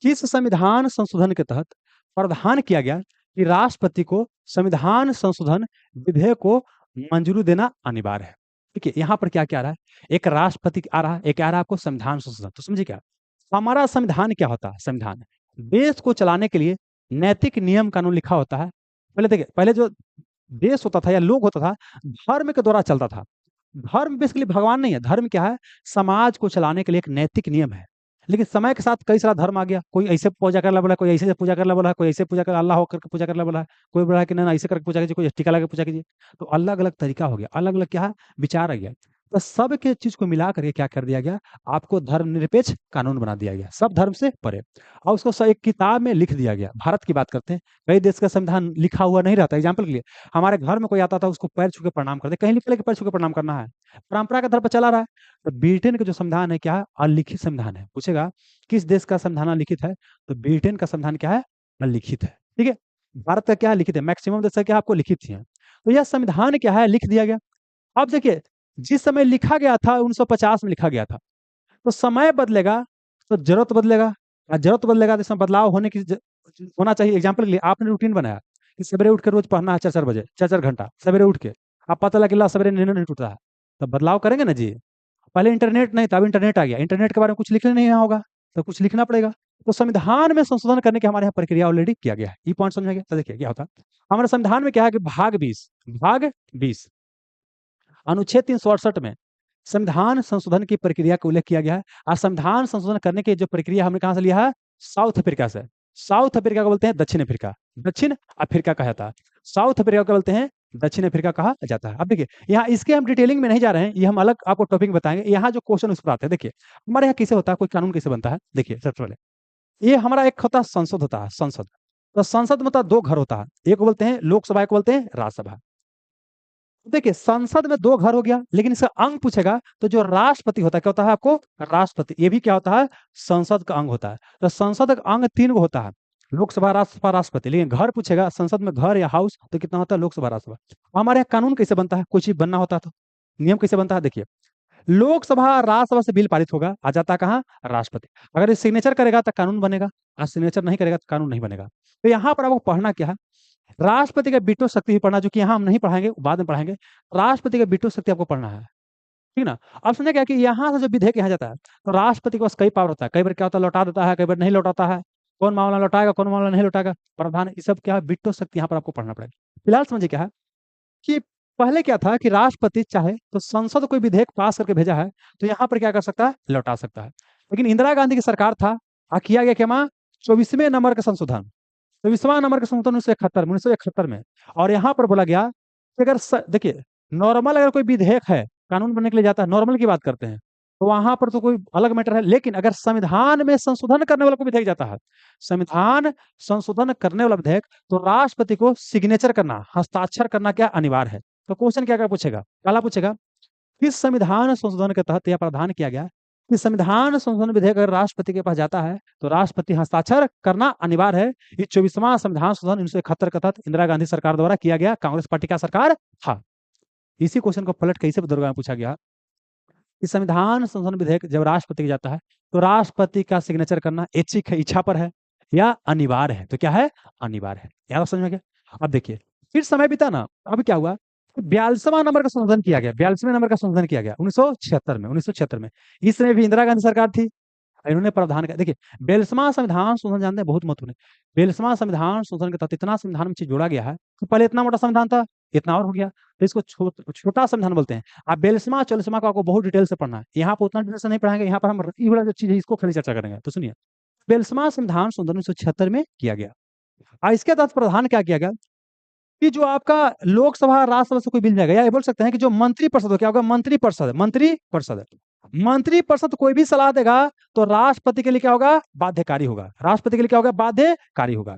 किस संविधान संशोधन के तहत प्रावधान किया गया कि राष्ट्रपति को संविधान संशोधन विधेयक को मंजूरी देना अनिवार्य है? देखिए यहाँ पर क्या क्या आ रहा है, एक राष्ट्रपति आ रहा है, एक आ रहा है आपको संविधान संशोधन। तो समझिए क्या हमारा संविधान क्या होता है? संविधान देश को चलाने के लिए नैतिक नियम कानून लिखा होता है। पहले देखिए, पहले जो देश होता था या लोग होता था, धर्म के द्वारा चलता था। धर्म बेसिकली भगवान नहीं है, धर्म क्या है? समाज को चलाने के लिए एक नैतिक नियम है। लेकिन समय के साथ कई सारा धर्म आ गया, कोई ऐसे पूजा करला बोला, कोई ऐसे पूजा करला बोला, कोई ऐसे पूजा कर अल्लाह होकर के पूजा करला बोला, कोई बोला कि ना ऐसे करके पूजा कीजिए, कोई टीका लगा के पूजा कीजिए। तो अलग अलग तरीका हो गया, अलग अलग क्या है, विचार आ गया। तो सब के चीज को मिला करके क्या कर दिया गया, आपको धर्मनिरपेक्ष कानून बना दिया गया, सब धर्म से परे। और उसको एक किताब में लिख दिया गया। भारत की बात करते हैं, कई देश का संविधान लिखा हुआ नहीं रहता। एग्जाम्पल के लिए हमारे घर में कोई आता था, उसको पैर छू के प्रणाम करते, कहीं लिख के पैर छू के प्रणाम करना है, परंपरा के आधार पर चला रहा है। तो ब्रिटेन का जो संविधान है क्या है? अलिखित संविधान है। पूछेगा किस देश का संविधान अलिखित है, तो ब्रिटेन का संविधान क्या है? अलिखित है। ठीक है, भारत का क्या है? लिखित है। मैक्सिमम देश का क्या आपको लिखित ही है। तो यह संविधान क्या है? लिख दिया गया। अब देखिए, जिस समय लिखा गया था 1950 में लिखा गया था, तो समय बदलेगा तो जरूरत बदलेगा, और जरूरत बदलेगा तो इसमें बदलाव होना चाहिए। एग्जाम्पल के लिए आपने रूटीन बनाया कि सवेरे उठ के रोज पढ़ना है 4-4 बजे, 4-4 घंटा सवेरे उठ के। अब पता लगे ला सवेरे नींद नहीं टूटता है, तो बदलाव करेंगे ना जी। पहले इंटरनेट नहीं था, अब इंटरनेट आ गया, इंटरनेट के बारे में कुछ लिखना नहीं होगा, तो कुछ लिखना पड़ेगा। तो संविधान में संशोधन करने की हमारे यहाँ प्रक्रिया ऑलरेडी किया गया है। ये पॉइंट समझ में गया? तो देखिए क्या होता है हमारे संविधान में, क्या है कि भाग 20 अनुच्छेद 368 में संविधान संशोधन की प्रक्रिया का उल्लेख किया गया है। और संविधान संशोधन करने की जो प्रक्रिया हमने कहां से लिया है? साउथ अफ्रीका से। साउथ अफ्रीका को बोलते हैं दक्षिण अफ्रीका, दक्षिण अफ्रीका कहा जाता है। साउथ अफ्रीका को बोलते हैं दक्षिण अफ्रीका कहा जाता है। अब देखिए यहाँ इसके हम डिटेलिंग में नहीं जा रहे हैं, ये हम अलग आपको टॉपिक बताएंगे। यहाँ जो क्वेश्चन उस पर आते हैं, देखिए हमारे यहाँ कैसे होता है, कोई कानून कैसे बनता है। देखिए सबसे पहले ये हमारा एक होता है संसद, होता है संसद। तो संसद में दो घर होता है, एक को बोलते हैं लोकसभा, एक को बोलते हैं राज्यसभा। देखिए संसद में दो घर हो गया, लेकिन इसका अंग पूछेगा तो जो राष्ट्रपति होता है, क्या होता है आपको? राष्ट्रपति। ये भी क्या होता है? संसद का अंग होता है। तो संसद का अंग 3 गो होता है, लोकसभा, राज्यसभा, राष्ट्रपति। लेकिन घर पूछेगा संसद में घर या हाउस, तो कितना होता है? लोकसभा, राज्यसभा। हमारे यहाँ कानून कैसे बनता है? कुछ चीज बनना होता है तो नियम कैसे बनता है? देखिए लोकसभा राज्यसभा से बिल पारित होगा, आ जाता कहाँ? राष्ट्रपति। अगर ये सिग्नेचर करेगा तो कानून बनेगा, और सिग्नेचर नहीं करेगा तो कानून नहीं बनेगा। तो यहाँ पर आपको पढ़ना क्या है? राष्ट्रपति का वीटो शक्ति भी पढ़ना, जो कि यहाँ हम नहीं पढ़ाएंगे, बाद में पढ़ाएंगे। राष्ट्रपति का वीटो शक्ति आपको पढ़ना है, ठीक ना। अब समझे क्या कि यहाँ से जो विधेयक यहाँ जाता है, तो राष्ट्रपति के पास कई पावर होता है। कई बार क्या होता है? लौटा देता है, कई बार नहीं लौटाता है। कौन मामला लौटाएगा, कौन मामला नहीं लौटाएगा, प्रावधान, ये सब क्या है? वीटो शक्ति यहाँ पर आपको पढ़ना पड़ेगा। फिलहाल समझिए क्या है कि पहले क्या था कि राष्ट्रपति चाहे तो संसद कोई विधेयक पास करके भेजा है, तो यहाँ पर क्या कर सकता है? लौटा सकता है। लेकिन इंदिरा गांधी की सरकार था, किया गया क्या? 24वें नंबर का संशोधन, 24वां नंबर का संशोधन 1971 में। और यहाँ पर बोला गया कि अगर देखिए नॉर्मल अगर कोई विधेयक है, कानून बनने के लिए जाता है, नॉर्मल की बात करते हैं, तो वहां पर तो कोई अलग मैटर है। लेकिन अगर संविधान में संशोधन करने वाला कोई विधेयक जाता है, संविधान संशोधन करने वाला विधेयक, तो राष्ट्रपति को सिग्नेचर करना, हस्ताक्षर करना क्या अनिवार्य है। तो क्वेश्चन क्या क्या पूछेगा? पहला पूछेगा किस संविधान संशोधन के तहत यह प्रावधान किया गया कि संविधान संशोधन विधेयक अगर राष्ट्रपति के पास जाता है तो राष्ट्रपति हस्ताक्षर करना अनिवार्य है। ये 24वां संविधान संशोधन 1971 के तहत इंदिरा गांधी सरकार द्वारा किया गया, कांग्रेस पार्टी का सरकार था। इसी क्वेश्चन को पलट कैसे दुर्गा में पूछा गया कि संविधान संशोधन विधेयक जब राष्ट्रपति के जाता है तो राष्ट्रपति का सिग्नेचर करना ऐच्छिक है, इच्छा पर है, या अनिवार्य है? तो क्या है? अनिवार्य है। यार समझ में गया? अब देखिए फिर समय बीता ना, अब क्या हुआ? 42वां नंबर का संशोधन किया गया, 42वें नंबर का संशोधन किया गया 1976 में। इसमें भी इंदिरा गांधी सरकार थी, इन्होंने प्रावधान का, देखिए 42वां संविधान संशोधन जानते हैं, बहुत महत्वपूर्ण है। 42वां संविधान संशोधन के तहत इतना संविधान में चीज जोड़ा गया है कि पहले इतना मोटा संविधान था, इतना और हो गया, तो इसको छोटा संविधान बोलते हैं। आप 42वां 44वां को आपको बहुत डिटेल से पढ़ना है, यहाँ पर उतना डिटेल से नहीं पढ़ाएंगे। यहाँ पर हम ये वाला जो चीज है इसको खाली चर्चा करेंगे। तो सुनिए 42वां संविधान संशोधन 1976 में किया गया, और इसके तहत प्रावधान क्या किया गया कि जो आपका लोकसभा राज्यसभा से कोई बिल जाएगा, या ये बोल सकते हैं कि जो मंत्री परिषद हो, क्या होगा? मंत्री परिषद, मंत्री परिषद कोई भी सलाह देगा तो राष्ट्रपति के लिए क्या होगा? बाध्यकारी होगा। राष्ट्रपति के लिए क्या होगा? बाध्यकारी होगा।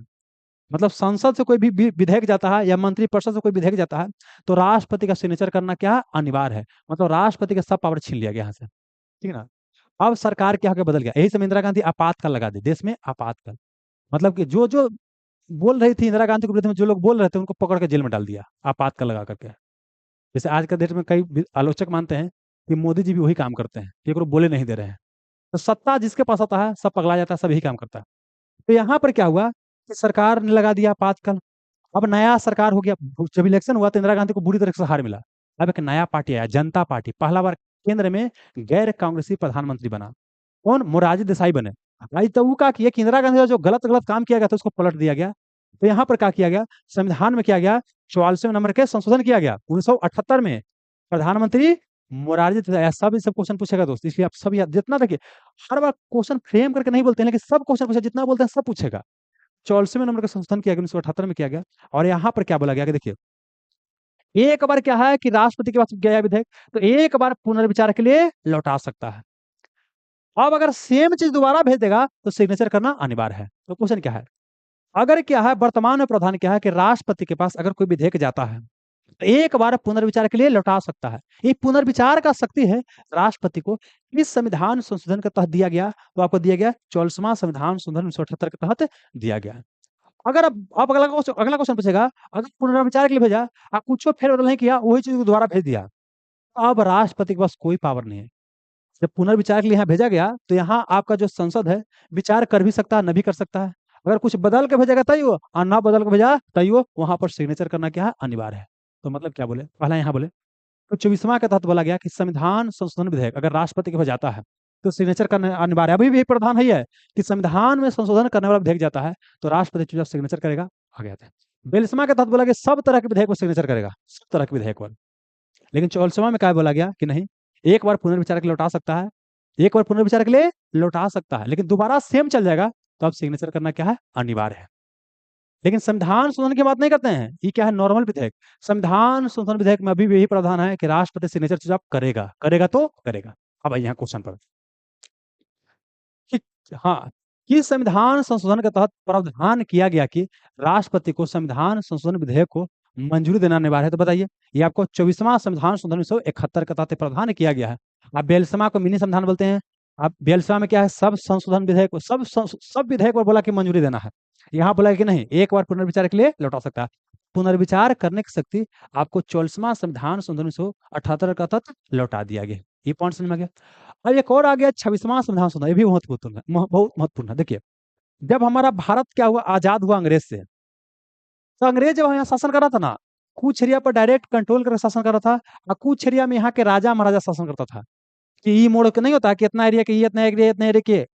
मतलब संसद से कोई भी विधेयक जाता है या मंत्री परिषद से कोई विधेयक जाता है, तो राष्ट्रपति का सिग्नेचर करना क्या अनिवार्य है। मतलब राष्ट्रपति का सब पावर छीन लिया गया यहाँ से, ठीक है ना। अब सरकार क्या होकर बदल गया, यही से इंदिरा गांधी आपातकाल लगा दी, देश में आपातकाल। मतलब कि जो जो बोल रही थी इंदिरा गांधी के विरुद्ध में, जो लोग बोल रहे थे उनको पकड़ के जेल में डाल दिया आपातकाल लगा करके। जैसे आज का डेट में कई आलोचक मानते हैं कि मोदी जी भी वही काम करते हैं, कि बोले नहीं दे रहे हैं। तो सत्ता जिसके पास आता है सब पगला जाता है, सब यही काम करता है। तो यहाँ पर क्या हुआ कि सरकार ने लगा दिया आपातकाल। अब नया सरकार हो गया। जब इलेक्शन हुआ तो इंदिरा गांधी को बुरी तरह से हार मिला। अब एक नया पार्टी आया, जनता पार्टी, पहला बार केंद्र में गैर कांग्रेसी प्रधानमंत्री बना। कौन? मोरारजी देसाई बने। भाई तो वो क्या किया कि इंदिरा गांधी का जो गलत गलत काम किया गया था उसको पलट दिया गया। तो यहाँ पर क्या किया गया, संविधान में किया गया 44वें नंबर के संशोधन किया गया 1978 में। प्रधानमंत्री मोरारजी देसाई। सब क्वेश्चन पूछेगा दोस्त, इसलिए आप सब याद जितना देखिए, हर बार क्वेश्चन फ्रेम करके नहीं बोलते हैं, लेकिन सब क्वेश्चन पूछे, जितना बोलते हैं सब पूछेगा। 44वें नंबर का संशोधन किया गया 1978 में किया गया। और यहाँ पर क्या बोला गया कि देखिए, एक बार क्या है कि राष्ट्रपति के पास गया विधेयक तो एक बार पुनर्विचार के लिए लौटा सकता है। अब अगर सेम चीज दोबारा भेज देगा तो सिग्नेचर करना अनिवार्य है। तो क्वेश्चन क्या है, अगर क्या है वर्तमान में प्रावधान क्या है कि राष्ट्रपति के पास अगर कोई विधेयक जाता है तो एक बार पुनर्विचार के लिए लौटा सकता है। ये पुनर्विचार का शक्ति है राष्ट्रपति को। इस संविधान संशोधन के तहत दिया गया, तो आपको दिया गया 44वां संविधान संशोधन 1978 के तहत दिया गया। अगर अब अगला क्वेश्चन पूछेगा, अगर पुनर्विचार के लिए भेजा, आप कुछ फेरबदल नहीं किया, वही चीज को दोबारा भेज दिया, अब राष्ट्रपति के पास कोई पावर नहीं है। जब पुनर्विचार के लिए यहाँ भेजा गया तो यहाँ आपका जो संसद है विचार कर भी सकता है, न भी कर सकता है। अगर कुछ बदल के भेजेगा तय हो, और ना बदल के भेजा तय हो, वहां पर सिग्नेचर करना क्या है, अनिवार्य है। तो मतलब क्या बोले, पहला यहाँ बोले तो 24वां के तहत बोला गया कि संविधान संशोधन विधेयक अगर राष्ट्रपति के पास जाता है तो सिग्नेचर करना अनिवार्य है। अभी भी प्रावधान है कि संविधान में संशोधन करने वाला विधेयक जाता है तो राष्ट्रपति चुपचाप सिग्नेचर करेगा। आ गया था 42वां के तहत बोला गया सब तरह के विधेयक को सिग्नेचर करेगा, सब तरह के विधेयक पर। लेकिन 44वां में क्या बोला गया कि नहीं, एक बार पुनर्विचार के लिए लौटा सकता है, एक बार पुनर्विचार के लिए लौटा सकता है, लेकिन दोबारा सेम चल जाएगा तो अब सिग्नेचर करना क्या है, अनिवार्य है। लेकिन संविधान संशोधन की बात नहीं करते हैं, ये क्या है, नॉर्मल विधेयक। संविधान संशोधन विधेयक में अभी भी यही प्रावधान है कि राष्ट्रपति सिग्नेचर चुपचाप करेगा, करेगा तो करेगा। अब आइए यहाँ क्वेश्चन पर कि हाँ, किस संविधान संशोधन के तहत प्रावधान किया गया कि राष्ट्रपति को संविधान संशोधन विधेयक को मंजूरी देना अनिवार्य है। तो बताइए, ये आपको 24वां संविधान संशोधन 1971 के तहत प्रावधान किया गया है। आप 42वां को मिनी संविधान बोलते हैं। आप 42वां में क्या है, सब संशोधन विधेयक को सब विधेयक पर बोला कि मंजूरी देना है। यहाँ बोला कि नहीं, एक बार पुनर्विचार के लिए लौटा सकता है। पुनर्विचार करने की शक्ति आपको 44वां संविधान संशोधन 1978 का तहत लौटा दिया गया। ये पॉइंट समझ में आ गया। अब एक और आ गया 26वां संविधान संशोधन, ये भी महत्वपूर्ण है, बहुत महत्वपूर्ण है। देखिए, जब हमारा भारत क्या हुआ, आजाद हुआ अंग्रेज से, तो अंग्रेज जब यहाँ शासन कर रहा था ना, कुछ एरिया पर डायरेक्ट कंट्रोल करके शासन कर रहा था, और कुछ एरिया में यहाँ के राजा महाराजा शासन करता था। कि ये मोड़ के नहीं होता कि इतना एरिया के ये, इतना एरिया, इतना एरिया के,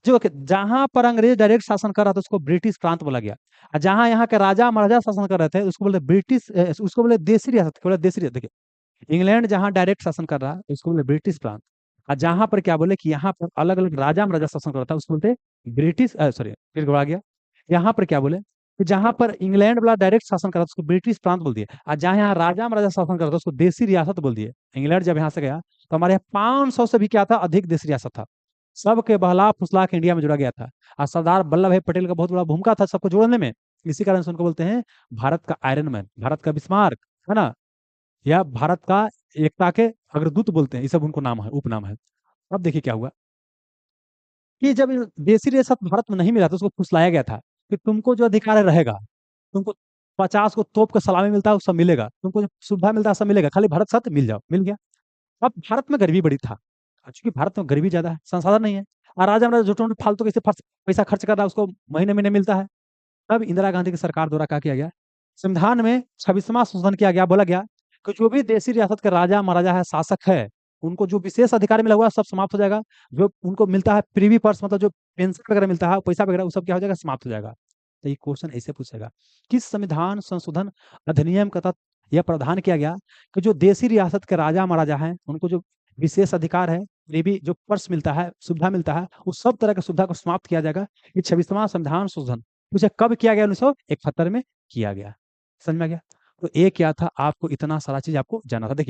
जो जहां पर अंग्रेज डायरेक्ट शासन कर रहा था उसको ब्रिटिश प्रांत बोला गया। और जहां यहाँ के राजा महाराजा शासन कर रहे थे उसको बोले ब्रिटिश, उसको बोले देसी रियासत, बोले देसी रियासत। देखिए, इंग्लैंड जहां डायरेक्ट शासन कर रहा है उसको बोले ब्रिटिश प्रांत। और जहां पर क्या बोले कि यहाँ पर अलग अलग राजा महाराजा शासन कर रहा था उसको बोलते ब्रिटिश, सॉरी फिर गड़ा गया। यहाँ पर क्या बोले कि जहां पर इंग्लैंड वाला डायरेक्ट शासन कर रहा था उसको ब्रिटिश प्रांत बोल दिए, और जहां यहाँ राजा महाराजा शासन कर रहा था उसको देसी रियासत बोल दिए। इंग्लैंड जब यहाँ से गया तो हमारे यहाँ 500 से भी क्या था, अधिक देसी रियासत था। सबके बहला फुसला के इंडिया में जुड़ा गया था। और सरदार वल्लभ भाई पटेल का बहुत बड़ा भूमिका था सबको जोड़ने में। इसी कारण से उनको बोलते हैं भारत का आयरन मैन, भारत का बिस्मार्क, है ना, या भारत का एकता के अग्रदूत बोलते हैं, ये सब उनको नाम है, उपनाम है। अब देखिए क्या हुआ कि जब देसी रियासत भारत में नहीं मिला तो उसको फुसलाया गया था कि तुमको जो अधिकार है रहेगा, तुमको 50 को तोप का सलामी मिलता है वो सब मिलेगा, तुमको जो सुविधा मिलता है सब मिलेगा, खाली भारत साथ मिल जाओ, मिल गया। अब भारत में गरीबी बड़ी था, चूंकि भारत में गरीबी ज्यादा है, संसाधन नहीं है, और राजा महाराजा जो फालतू कैसे पैसा खर्च कर रहा है उसको महीने महीने मिलता है। तब इंदिरा गांधी की सरकार द्वारा क्या किया गया, संविधान में 26वां संशोधन किया गया। बोला गया कि जो भी देसी रियासत के राजा महाराजा है, शासक है, उनको जो विशेष अधिकार मिला हुआ है, सब समाप्त हो जाएगा। जो उनको मिलता है प्रीवी पर्स, मतलब जो पेंशन वगैरह मिलता है, पैसा वगैरह, वो सब क्या हो जाएगा, समाप्त हो जाएगा। तो ये क्वेश्चन ऐसे पूछेगा, किस संविधान संशोधन अधिनियम का तहत यह प्रावधान किया गया कि जो देसी रियासत के राजा महाराजा हैं उनको जो विशेष अधिकार है, प्रीवी जो पर्स मिलता है, सुविधा मिलता है, उस सब तरह की सुविधा को समाप्त किया जाएगा। ये 26वां संविधान संशोधन मुझे कब किया गया, 1971 में किया गया। समझ में आ गया। तो ये क्या था, आपको इतना सारा चीज आपको जाना था। देखिए,